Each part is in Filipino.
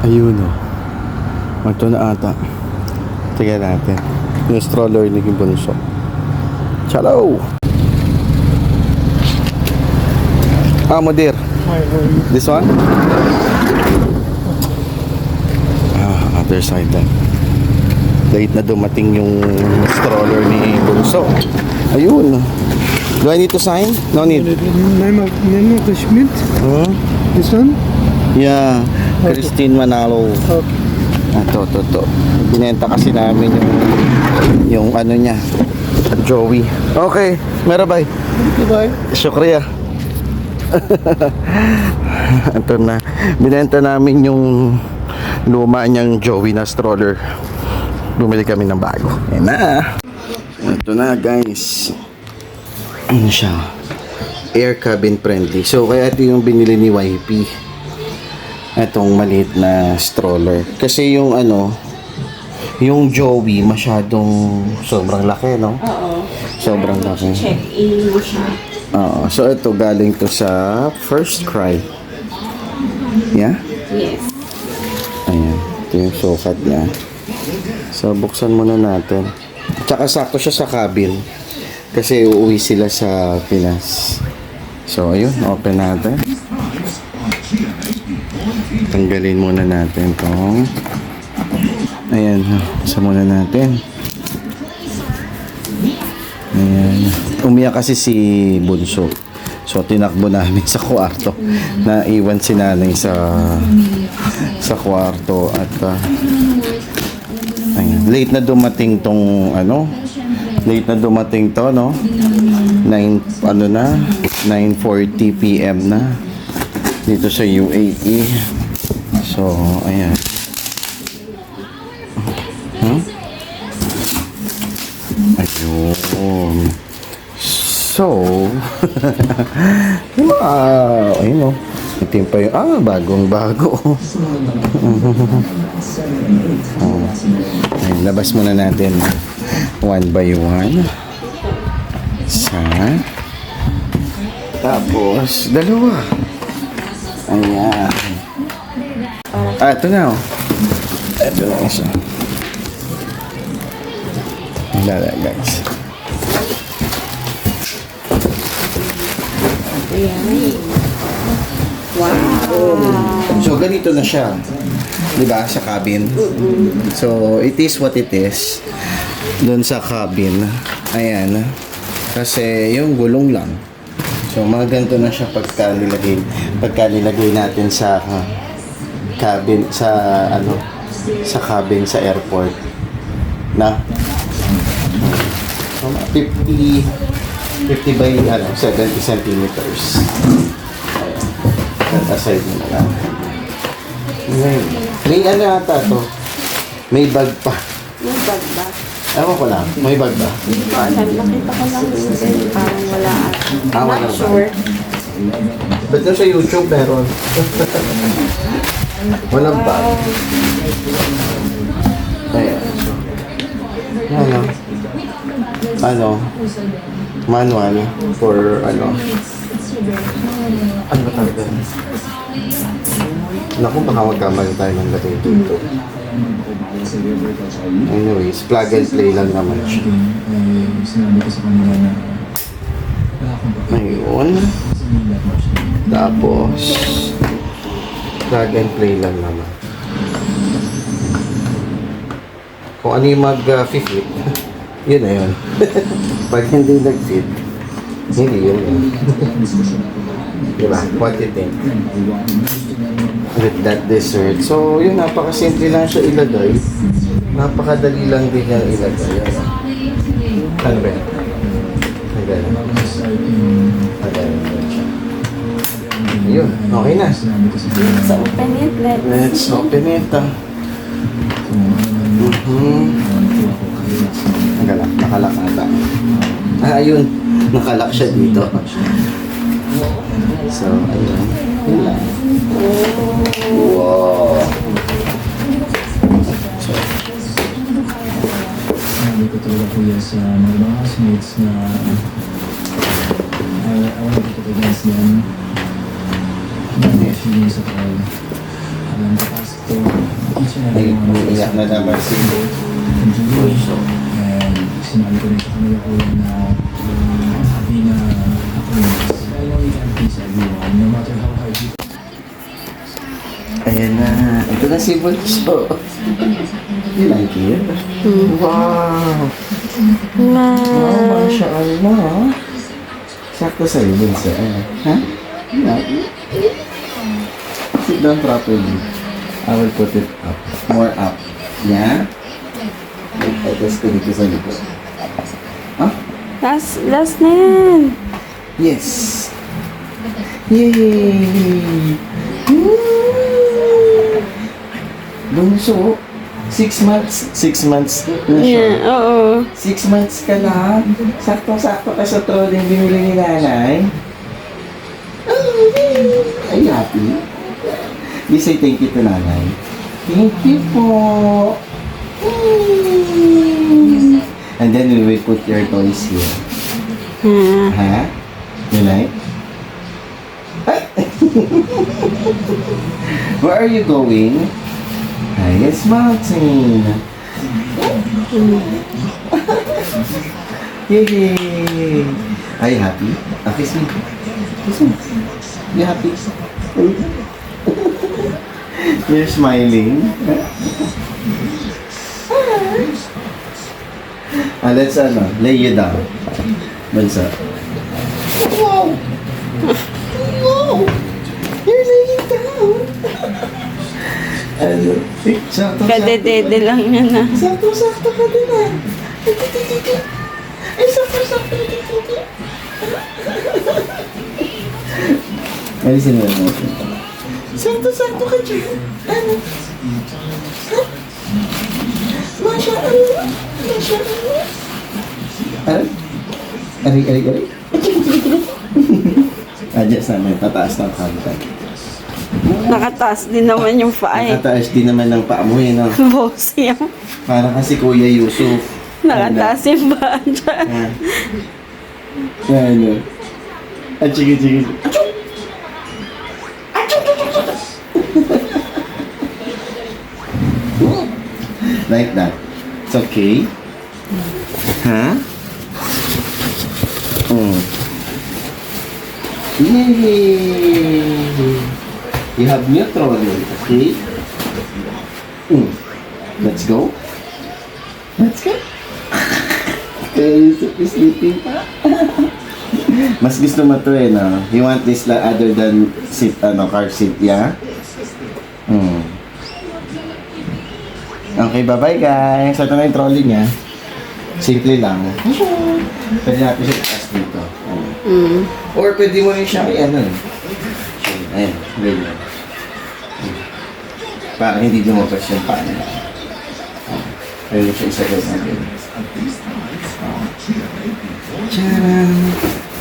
Ayun o. Ito na ata. Tignan natin. Yung stroller ni Bunso. Hello! Modir. This one? Other side lang. Late na dumating yung stroller ni Bunso. Ayun. Do I need to sign? No need. Name of the Schmidt. This one? Yeah. Christine Manalo. Okay. Ito. Binenta kasi namin yung ano niya. Joey. Okay. Merabay. Goodbye. Syukriya. Ito na. Binenta namin yung luma niyang Joey na stroller. Bumili kami ng bago. Ayan na. Ito na guys. Ano siya? Air cabin friendly. So kaya ito yung binili ni YP. Itong maliit na stroller. Kasi yung ano, yung Joey masyadong sobrang laki, no? Oo. Sobrang laki. Check-in mo siya. Oo. So ito galing to sa First Cry. Yeah? Yes. Ayan. Ito yung sukat niya. So buksan muna natin. Tsaka sakto siya sa cabin. Kasi uuwi sila sa Pinas. So ayun, open natin. Tanggalin muna natin itong ayan, isa muna natin. Ayan. Umiyak kasi si Bunso. So tinakbo namin sa kwarto. Naiwan si nanay sa kwarto. At ayan. Late na dumating tong ano, late na dumating to, no? 9:40 PM na dito sa UAE. So, ayan. Ayun. So, wow. Ayun o. Itim pa yung, bagong-bago. Ayun, labas muna natin. One by one. Tapos, dalawa. Ayan. Ito na o. Ito na isa. Lala guys. Ayan. Wow. So, ganito na siya. Diba? Sa cabin. So, it is what it is. Doon sa cabin. Ayan. Kasi, yung gulong lang. So, mga ganito na siya pagka nilagay natin sa cabin, sa cabin sa airport. Na? So, 50 by 70 centimeters. Ayan. At aside mo na lang. May ano ata to? May bag pa. May bag ba? Ewan ko lang. May bag ba? Hindi ko alam. Nakita ko lang minsan. Parang wala ata. Wala Not ba? sure. Ba't na sa YouTube meron? Walang bag. Ayan. Ano? Manual for ano ba talaga? Naku, baka magkamali tayo ng lagay dito. Anyways, plug and play lang naman siya. Ayun. Tapos, plug and play lang naman. Kung ano yung mag-fit, yun na yun. Pag hindi nag-fit, hindi yun. Diba? What do you think? With that dessert. So, yun, napakasimple lang siya ilagay. Napakadali lang din niyang ilagay. Ano ba yun? Ayun, okay na. Let's open it. Let's open it. Nakalak ata. Ayun. Nakalak siya dito. So, ayun. Yun lang. Wow. So, sabi ko talaga po yan sa mga housemates na I want to put against them. Hindi sa try. Alam ko, pastor. Ay, umiiyak na naman si Bunso. And sinabi ko rin sa kanila ko na sabi na ako yun. I know you can please everyone, no matter how hard you Ayan na. Ito na si Bunso. You like it? Wow! Wow, Masya Allah. Sakto sa'yo, Bunso. Ha? You like it? Sit down properly. I will put it up. More up. Yeah? Ay, test ko dito sa likod. Huh? Last na yan. Yes! Yay! Woo! Bunso, 6 months. 6 months na siya. Yeah, oo. 6 months ka lang. Sakto-sakto ka sa trolling binili ni nanay. Are you happy? You say thank you to nanay. Thank you po. And then we will put your toys here. Ha? You like? Ay! Where are you going? Highest mountain. Yay! Are you happy? Kiss me. Kiss me. You happy? You're smiling. Let's lay you down. Bansa. Wow! Wow! You're laying down. Sakto-sakto. Kadedede lang yan ah. Sakto-sakto ka din ah. Ay, sakto-sakto. Alisin mo yung motion. Sakto-sakto ka dyan. Ano? Masya Allah. Masya Allah. Aray? Aray. Adjust namin. Tataas ng kanta. Nakataas din naman yung paa eh. Nakataas din naman ng paa mo eh, no? Boss yan. Para kasi Kuya Yusuf. Nakataas yung paa dyan. Ano? At sige. Like that. It's okay? Huh? Yay! You have neutral, okay? Let's go. Let's go. Kaya Yusuf is sleeping pa. Mas gusto mo to eh, no? You want this other than seat, car seat, yeah? Okay, bye-bye guys. Ito na yung trolley niya. Simple lang. Pwede natin siya itaas dito. Or pwede mo rin siya Ayan, ganyan. Para hindi lumabas yung paa niya. Pwede siya isagay natin. Tcharam!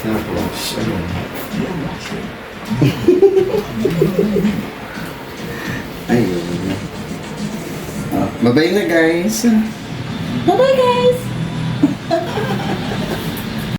Tapos, ayun. Bye-bye na guys. Bye-bye guys.